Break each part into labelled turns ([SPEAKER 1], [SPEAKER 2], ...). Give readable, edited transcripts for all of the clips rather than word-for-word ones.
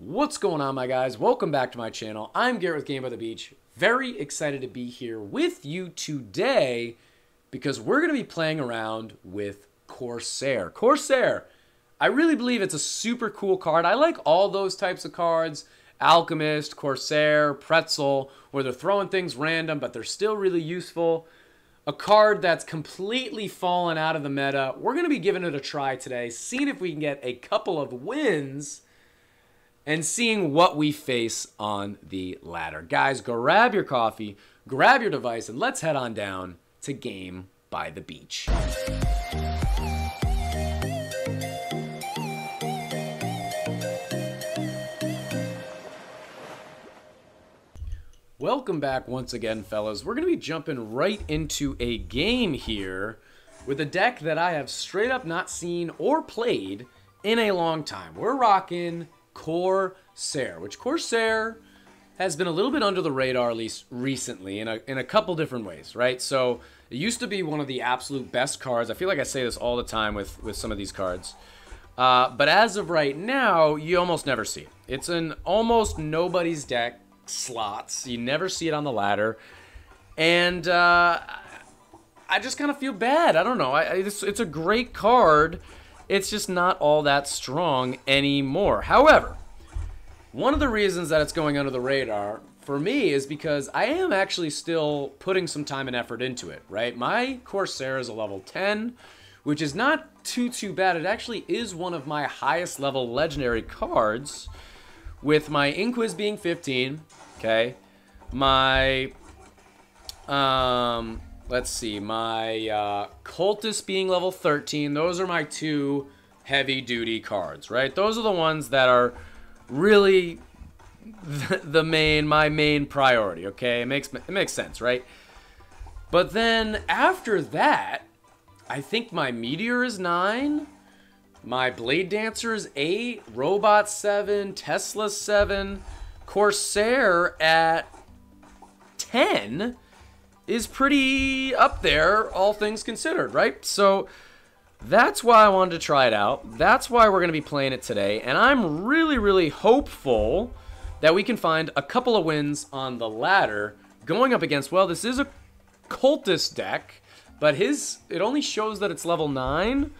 [SPEAKER 1] What's going on, my guys? Welcome back to my channel. I'm Garrett with Game by the Beach. Very excited to be here with you today because we're going to be playing around with CORSAIR. CORSAIR, I really believe it's a super cool card. I like all those types of cards. Alchemist, CORSAIR, Pretzel, where they're throwing things random, but they're still really useful. A card that's completely fallen out of the meta. We're going to be giving it a try today, seeing if we can get a couple of wins and seeing what we face on the ladder. Guys, grab your coffee, grab your device, and let's head on down to Game by the Beach. Welcome back once again, fellas. We're going to be jumping right into a game here with a deck that I have straight up not seen or played in a long time. We're rocking CORSAIR, which CORSAIR has been a little bit under the radar, at least recently, in a couple different ways, right? So it used to be one of the absolute best cards. I feel like I say this all the time with some of these cards. But as of right now, you almost never see it. It's in almost nobody's deck slots. You never see it on the ladder. And I just kind of feel bad. I don't know. It's a great card. It's just not all that strong anymore. However, one of the reasons that it's going under the radar for me is because I am actually still putting some time and effort into it, right? My CORSAIR is a level 10, which is not too bad. It actually is one of my highest level legendary cards, with my Inquiz being 15, okay? My, let's see, my Cultist being level 13. Those are my two heavy-duty cards, right? Those are the ones that are really my main priority, okay? It makes sense, right? But then after that, I think my Meteor is 9, my Blade Dancer is 8, Robot 7, Tesla 7, CORSAIR at 10 is pretty up there, all things considered, right? So that's why I wanted to try it out. That's why we're going to be playing it today, and I'm really hopeful that we can find a couple of wins on the ladder going up against, well, this is a Cultist deck, but it only shows that it's level 9.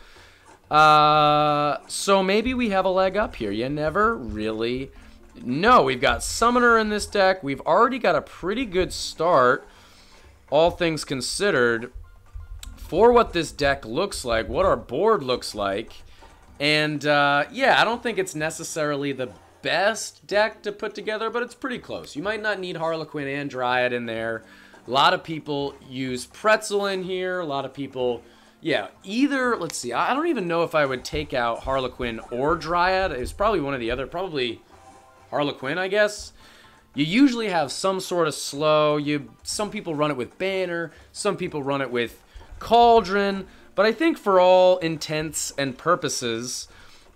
[SPEAKER 1] So maybe we have a leg up here. You never really know. We've got Summoner in this deck. We've already got a pretty good start, all things considered, for what this deck looks like, what our board looks like. And yeah, I don't think it's necessarily the best deck to put together, but it's pretty close. You might not need Harlequin and Dryad in there. A lot of people use Pretzel in here. A lot of people, yeah, either, let's see, I don't even know if I would take out Harlequin or Dryad. It's probably one or the other, probably Harlequin, I guess. You usually have some sort of slow. Some people run it with Banner, some people run it with Cauldron, but I think for all intents and purposes,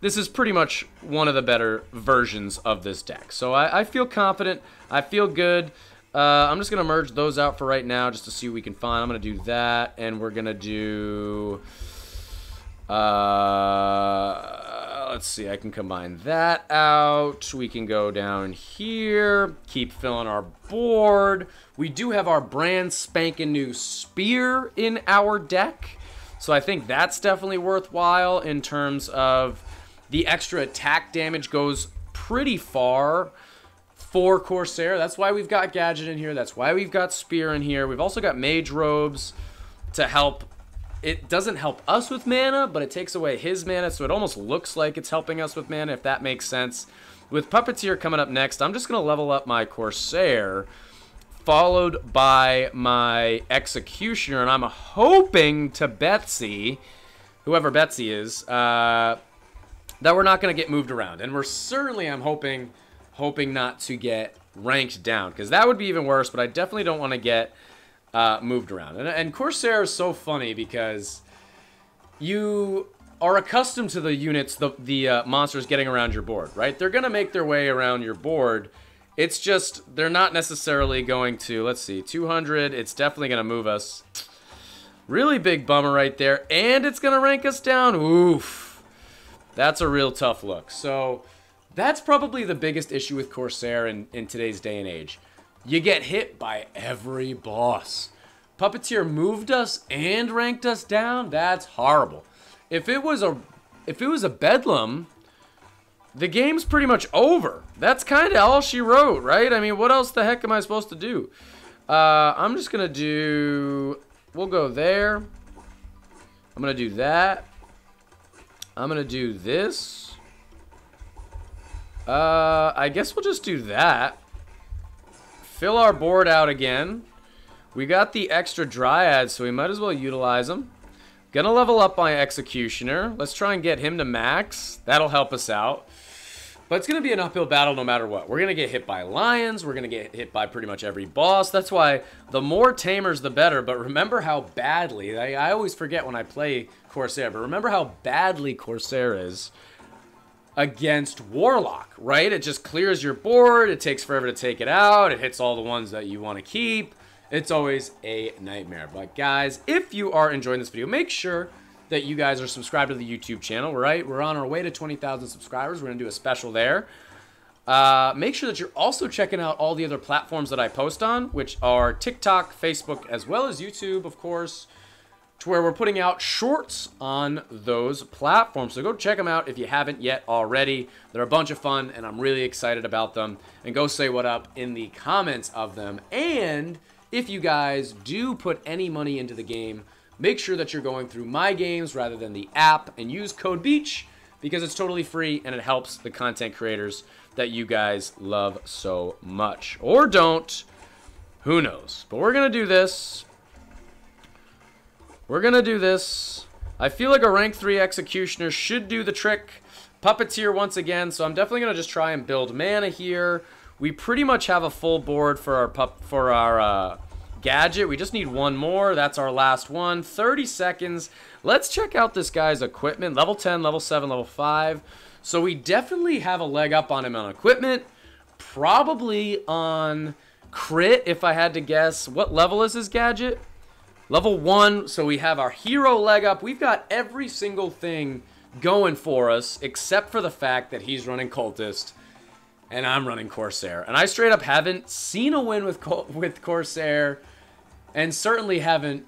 [SPEAKER 1] this is pretty much one of the better versions of this deck. So I feel confident, I feel good. I'm just going to merge those out for right now just to see what we can find. I'm going to do that, and we're going to do, let's see, I can combine that out. We can go down here, keep filling our board. We do have our brand spanking new Spear in our deck, so I think that's definitely worthwhile in terms of the extra attack damage goes pretty far for CORSAIR. That's why we've got Gadget in here. That's why we've got Spear in here. We've also got Mage Robes to help. It doesn't help us with mana, but it takes away his mana, so it almost looks like it's helping us with mana, if that makes sense. With Puppeteer coming up next, I'm just going to level up my CORSAIR, followed by my Executioner, and I'm hoping to Betsy, whoever Betsy is, that we're not going to get moved around. And we're certainly, I'm hoping not to get ranked down, because that would be even worse, but I definitely don't want to get moved around. And CORSAIR is so funny because you are accustomed to the units, the monsters getting around your board, right? They're going to make their way around your board. It's just, they're not necessarily going to, let's see, 200, it's definitely going to move us. Really big bummer right there, and it's going to rank us down. Oof. That's a real tough look. So That's probably the biggest issue with Corsair in today's day and age. You get hit by every boss. Puppeteer moved us and ranked us down. That's horrible. If it was a Bedlam, the game's pretty much over. That's kind of all she wrote, right? I mean, what else the heck am I supposed to do? I'm just gonna do. We'll go there. I'm gonna do that. I'm gonna do this. I guess we'll just do that. Fill our board out again. We got the extra Dryads, so we might as well utilize them. Gonna level up my Executioner. Let's try and get him to max. That'll help us out. But it's going to be an uphill battle no matter what. We're going to get hit by lions. We're going to get hit by pretty much every boss. That's why the more tamers, the better. But remember how badly, I always forget when I play Corsair, but remember how badly Corsair is against Warlock, right? It just clears your board. It takes forever to take it out. It hits all the ones that you want to keep. It's always a nightmare. But guys, if you are enjoying this video, make sure that you guys are subscribed to the YouTube channel, right? We're on our way to 20,000 subscribers. We're going to do a special there. Make sure that you're also checking out all the other platforms that I post on, which are TikTok, Facebook, as well as YouTube, of course, to where we're putting out shorts on those platforms. So go check them out if you haven't yet already. They're a bunch of fun, and I'm really excited about them. And go say what up in the comments of them. And if you guys do put any money into the game, make sure that you're going through My Games rather than the app and use code BEACH because it's totally free and it helps the content creators that you guys love so much. Or don't. Who knows? But we're going to do this. We're going to do this. I feel like a rank 3 Executioner should do the trick. Puppeteer once again, so I'm definitely going to just try and build mana here. We pretty much have a full board for our gadget. We just need one more. That's our last one. 30 seconds. Let's check out this guy's equipment. Level 10, level 7, level 5. So we definitely have a leg up on him on equipment. Probably on crit, if I had to guess. What level is his gadget? Level 1. So we have our hero leg up. We've got every single thing going for us, except for the fact that he's running Cultist and I'm running Corsair. And I straight up haven't seen a win with Corsair, and certainly haven't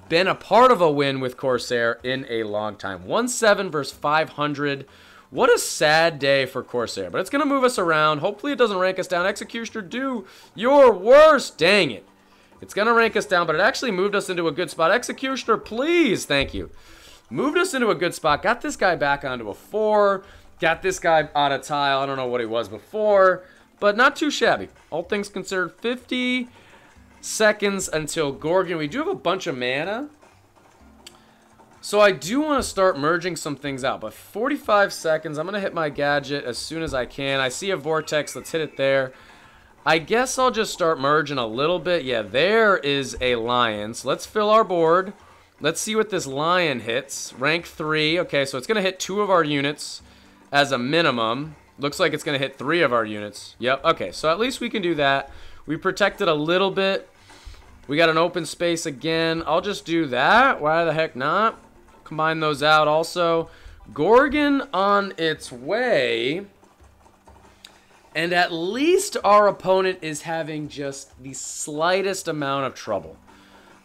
[SPEAKER 1] been a part of a win with Corsair in a long time. 1-7 versus 500. What a sad day for Corsair. But it's going to move us around. Hopefully it doesn't rank us down. Executioner, do your worst. Dang it. It's going to rank us down, but it actually moved us into a good spot. Executioner, please. Thank you. Moved us into a good spot. Got this guy back onto a 4. Got this guy out of tile. I don't know what he was before, but not too shabby. All things considered, 50 seconds until Gorgon. We do have a bunch of mana, so I do want to start merging some things out, but 45 seconds. I'm going to hit my gadget as soon as I can. I see a vortex. Let's hit it there. I guess I'll just start merging a little bit. Yeah, there is a lion. So let's fill our board. Let's see what this lion hits. Rank 3. Okay, so it's going to hit 2 of our units as a minimum. Looks like it's going to hit 3 of our units. Yep, okay, so at least we can do that. We protected a little bit. We got an open space again. I'll just do that. Why the heck not? Combine those out also. Gorgon on its way. And at least our opponent is having just the slightest amount of trouble.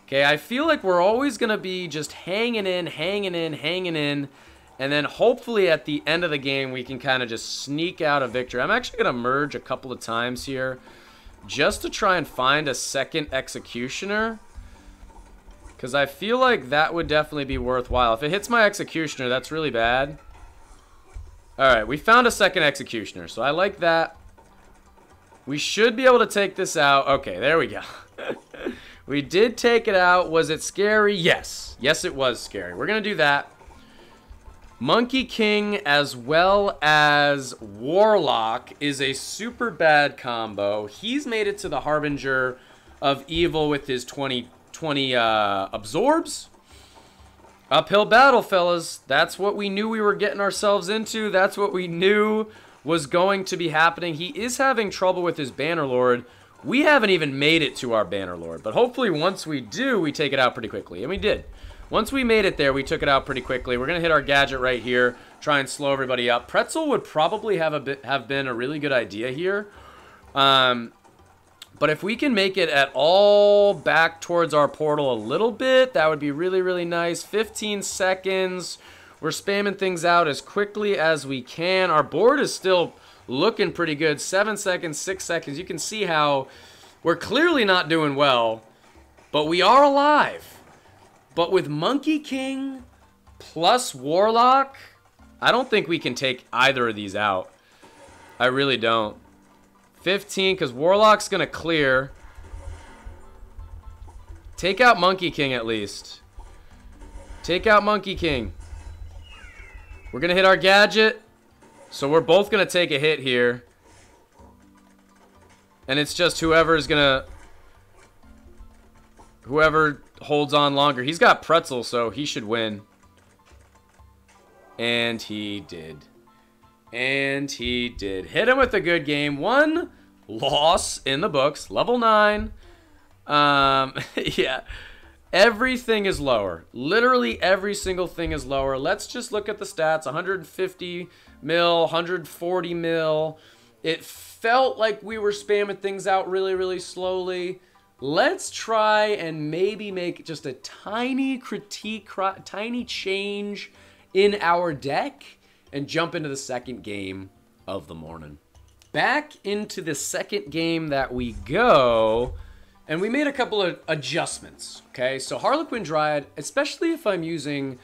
[SPEAKER 1] Okay, I feel like we're always going to be just hanging in. And then hopefully at the end of the game, we can kind of just sneak out a victory. I'm actually going to merge a couple of times here just to try and find a second Executioner, because I feel like that would definitely be worthwhile. If it hits my Executioner, that's really bad. All right, we found a second Executioner, so I like that. We should be able to take this out. Okay, there we go. We did take it out. Was it scary? Yes. Yes, it was scary. We're going to do that. Monkey King as well as Warlock is a super bad combo. He's made it to the Harbinger of Evil with his 20 absorbs. Uphill battle, fellas. That's what we knew we were getting ourselves into. That's what we knew was going to be happening. He is having trouble with his Bannerlord. We haven't even made it to our Bannerlord, but hopefully once we do, we take it out pretty quickly. And we did. Once we made it there, we took it out pretty quickly. We're going to hit our gadget right here. try and slow everybody up. Pretzel would probably have been a really good idea here. But if we can make it at all back towards our portal a little bit, that would be really, really nice. 15 seconds. We're spamming things out as quickly as we can. Our board is still looking pretty good. 7 seconds, 6 seconds. You can see how we're clearly not doing well, but we are alive. But with Monkey King plus Warlock, I don't think we can take either of these out. I really don't. 15, because Warlock's going to clear. Take out Monkey King at least. Take out Monkey King. We're going to hit our gadget. So we're both going to take a hit here. And it's just whoever holds on longer. He's got Pretzel, so he should win. And he did. And he did. Hit him with a good game. 1 loss in the books. Level 9. Yeah. Everything is lower. Literally every single thing is lower. Let's just look at the stats. 150 mil, 140 mil. It felt like we were spamming things out really, really slowly. Let's try and maybe make just a tiny tiny change in our deck and jump into the second game of the morning. Back into the second game that we go, and we made a couple of adjustments, okay? So Harlequin Dryad, especially if I'm using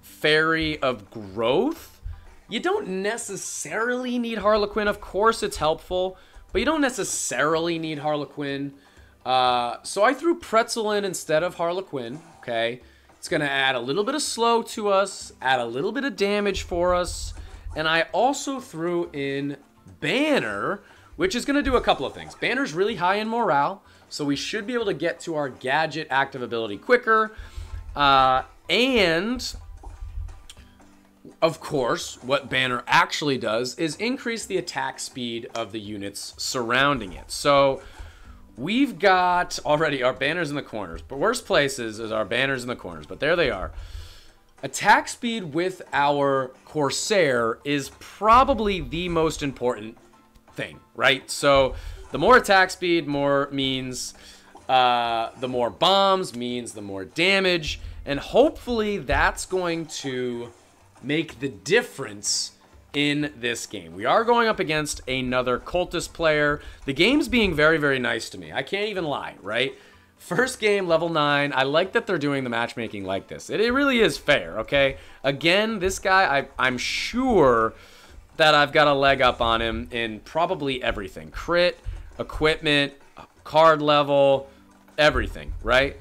[SPEAKER 1] Fairy of Growth, you don't necessarily need Harlequin. Of course it's helpful, but you don't necessarily need Harlequin. So I threw Pretzel in instead of Harlequin, okay? It's going to add a little bit of slow to us, add a little bit of damage for us, and I also threw in Banner, which is going to do a couple of things. Banner's really high in morale, so we should be able to get to our gadget active ability quicker. And, of course, what Banner actually does is increase the attack speed of the units surrounding it. So we've got already our banners in the corners, but worst places is our banners in the corners, but there they are. Attack speed with our Corsair is probably the most important thing, right? So the more attack speed means the more bombs means the more damage, and hopefully that's going to make the difference in this game. We are going up against another cultist player. The game's being very, very nice to me. I can't even lie, right? First game, level 9. I like that they're doing the matchmaking like this. It really is fair, okay? Again, this guy, I'm sure that I've got a leg up on him in probably everything. Crit, equipment, card level, everything, right?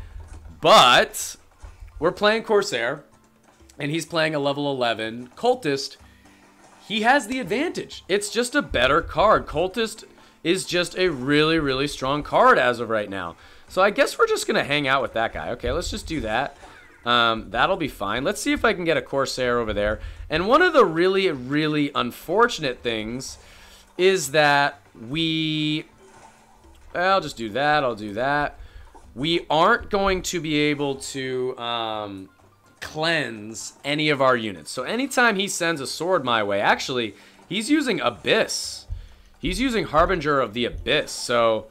[SPEAKER 1] But we're playing Corsair, and he's playing a level 11 cultist. He has the advantage. It's just a better card. Cultist is just a really, really strong card as of right now. So I guess we're just going to hang out with that guy. Okay, let's just do that. That'll be fine. Let's see if I can get a Corsair over there. And one of the really, really unfortunate things is that I'll just do that. I'll do that. We aren't going to be able to cleanse any of our units. So anytime he sends a sword my way, actually, he's using Abyss. He's using Harbinger of the Abyss. So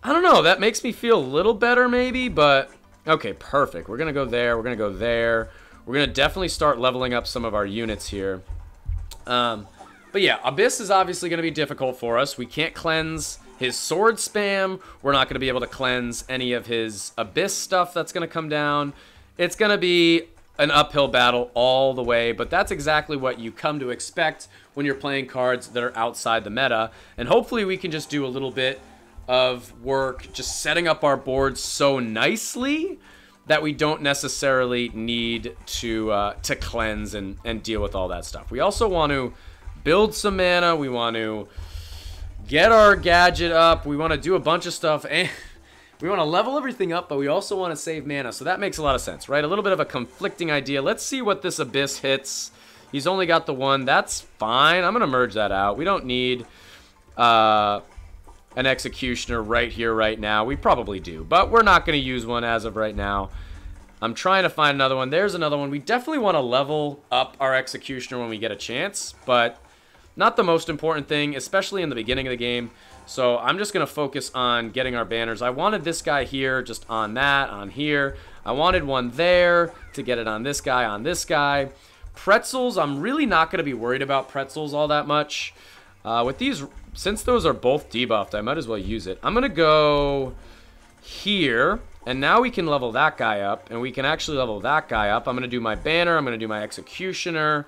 [SPEAKER 1] I don't know. That makes me feel a little better maybe, but okay, perfect. We're going to go there. We're going to go there. We're going to definitely start leveling up some of our units here. But yeah, Abyss is obviously going to be difficult for us. We can't cleanse his sword spam. We're not going to be able to cleanse any of his Abyss stuff that's going to come down. It's going to be an uphill battle all the way, but that's exactly what you come to expect when you're playing cards that are outside the meta. And hopefully we can just do a little bit of work just setting up our board so nicely that we don't necessarily need to cleanse and deal with all that stuff. We also want to build some mana. We want to get our gadget up. We want to do a bunch of stuff, and we want to level everything up, but we also want to save mana. So that makes a lot of sense, right? A little bit of a conflicting idea. Let's see what this Abyss hits. He's only got the 1. That's fine. I'm going to merge that out. We don't need an Executioner right here, right now. We probably do, but we're not going to use one as of right now. I'm trying to find another one. There's another one. We definitely want to level up our Executioner when we get a chance, but not the most important thing, especially in the beginning of the game. So I'm just going to focus on getting our banners. I wanted this guy here, just on that, on here. I wanted one there to get it on this guy, on this guy. Pretzels, I'm really not going to be worried about pretzels all that much. With these, since those are both debuffed, I might as well use it. I'm going to go here, and now we can level that guy up, and we can actually level that guy up. I'm going to do my banner, I'm going to do my Executioner,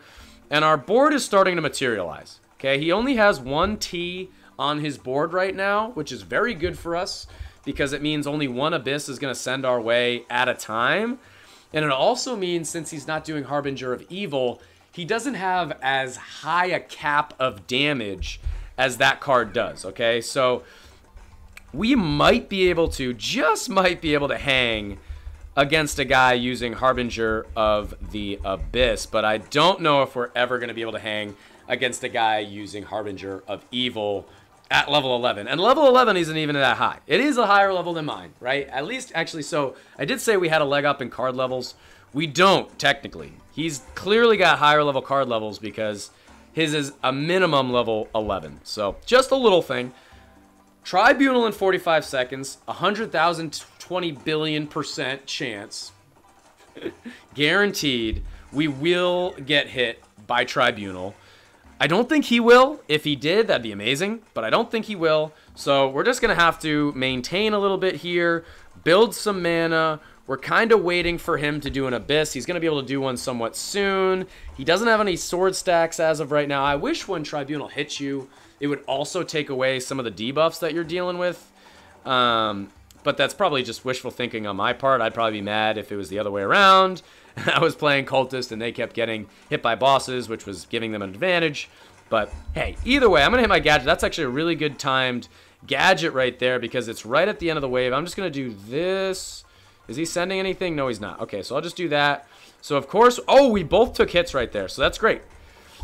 [SPEAKER 1] and our board is starting to materialize. Okay, he only has one T on his board right now, which is very good for us because it means only one Abyss is going to send our way at a time. And it also means, since he's not doing Harbinger of Evil, he doesn't have as high a cap of damage as that card does, okay? So we might be able to, just might be able to hang against a guy using Harbinger of the Abyss, but I don't know if we're ever going to be able to hang against a guy using Harbinger of Evil at level 11. And level 11 isn't even that high. It is a higher level than mine, right? At least, actually, so I did say we had a leg up in card levels. We don't, technically. He's clearly got higher level card levels because his is a minimum level 11. So, just a little thing. Tribunal in 45 seconds, 100,000, 20 billion% chance, guaranteed, we will get hit by Tribunal. I don't think he will. If he did, that'd be amazing, but I don't think he will. So we're just going to have to maintain a little bit here, build some mana. We're kind of waiting for him to do an Abyss. He's going to be able to do one somewhat soon. He doesn't have any sword stacks as of right now. I wish when Tribunal hits you, it would also take away some of the debuffs that you're dealing with. But that's probably just wishful thinking on my part. I'd probably be mad if it was the other way around. I was playing Cultist and they kept getting hit by bosses, which was giving them an advantage. But hey, either way, I'm going to hit my gadget. That's actually a really good timed gadget right there because it's right at the end of the wave. I'm just going to do this. Is he sending anything? No, he's not. Okay, so I'll just do that. So, of course, oh, we both took hits right there. So that's great.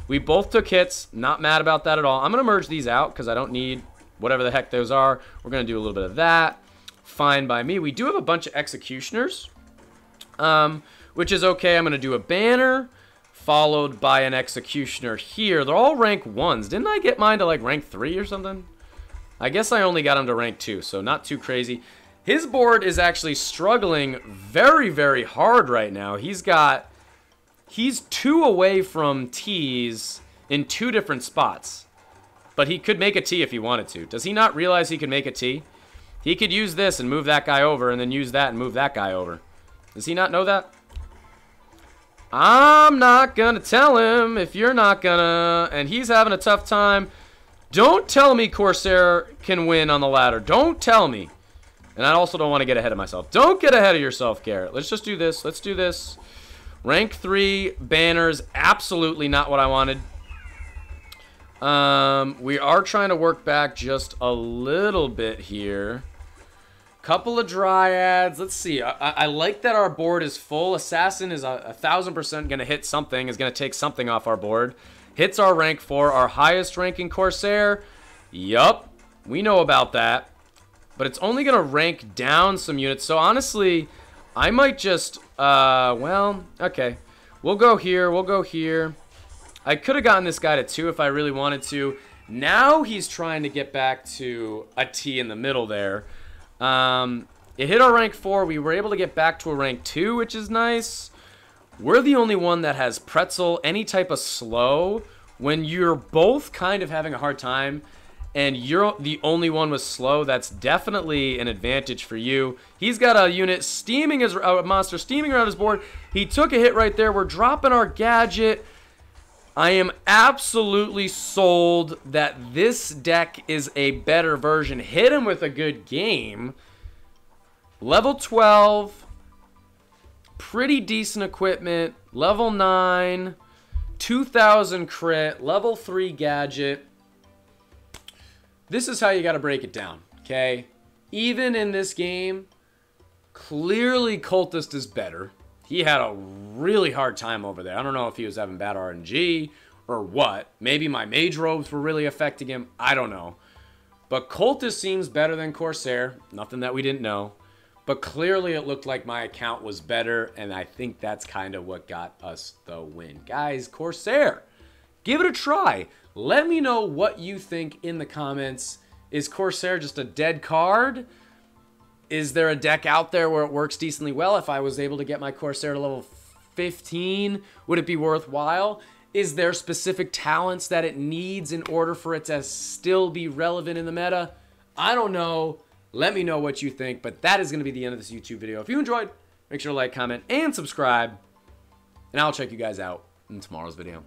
[SPEAKER 1] We both took hits. Not mad about that at all. I'm going to merge these out because I don't need whatever the heck those are. We're going to do a little bit of that. Fine by me. We do have a bunch of Executioners, which is okay. I'm going to do a banner followed by an Executioner here. They're all rank 1s. Didn't I get mine to like rank 3 or something? I guess I only got him to rank 2, so not too crazy. His board is actually struggling very, very hard right now. He's 2 away from T's in 2 different spots. But he could make a T if he wanted to. Does he not realize he can make a T? He could use this and move that guy over and then use that and move that guy over. Does he not know that? I'm not gonna tell him if you're not gonna, and he's having a tough time. Don't tell me Corsair can win on the ladder. Don't tell me. And I also don't want to get ahead of myself. Don't get ahead of yourself, Garrett. Let's just do this. Let's do this. Rank 3 banners, absolutely not what I wanted. We are trying to work back just a little bit here. Couple of Dryads. Let's see. I like that our board is full. Assassin is 1,000% going to hit something, is going to take something off our board. Hits our rank 4, our highest ranking Corsair. Yup, we know about that. But it's only going to rank down some units. So honestly, I might just, well, okay. We'll go here, we'll go here. I could have gotten this guy to 2 if I really wanted to. Now he's trying to get back to a T in the middle there. It hit our rank 4. We were able to get back to a rank 2, which is nice. We're the only one that has pretzel, any type of slow. When you're both kind of having a hard time and you're the only one with slow, that's definitely an advantage for you. He's got a unit steaming, a monster steaming around his board. He took a hit right there. We're dropping our gadget. I am absolutely sold that this deck is a better version. Hit him with a good game. Level 12. Pretty decent equipment. Level 9. 2,000 crit. Level 3 gadget. This is how you got to break it down, okay? Even in this game, clearly Cultist is better. He had a really hard time over there. I don't know if he was having bad RNG or what. Maybe my mage robes were really affecting him. I don't know. But Cultist seems better than Corsair. Nothing that we didn't know. But clearly it looked like my account was better, and I think that's kind of what got us the win. Guys, Corsair, give it a try. Let me know what you think in the comments. Is Corsair just a dead card? Is there a deck out there where it works decently well? If I was able to get my Corsair to level 15, would it be worthwhile? Is there specific talents that it needs in order for it to still be relevant in the meta? I don't know. Let me know what you think, but that is going to be the end of this YouTube video. If you enjoyed, make sure to like, comment, and subscribe, and I'll check you guys out in tomorrow's video.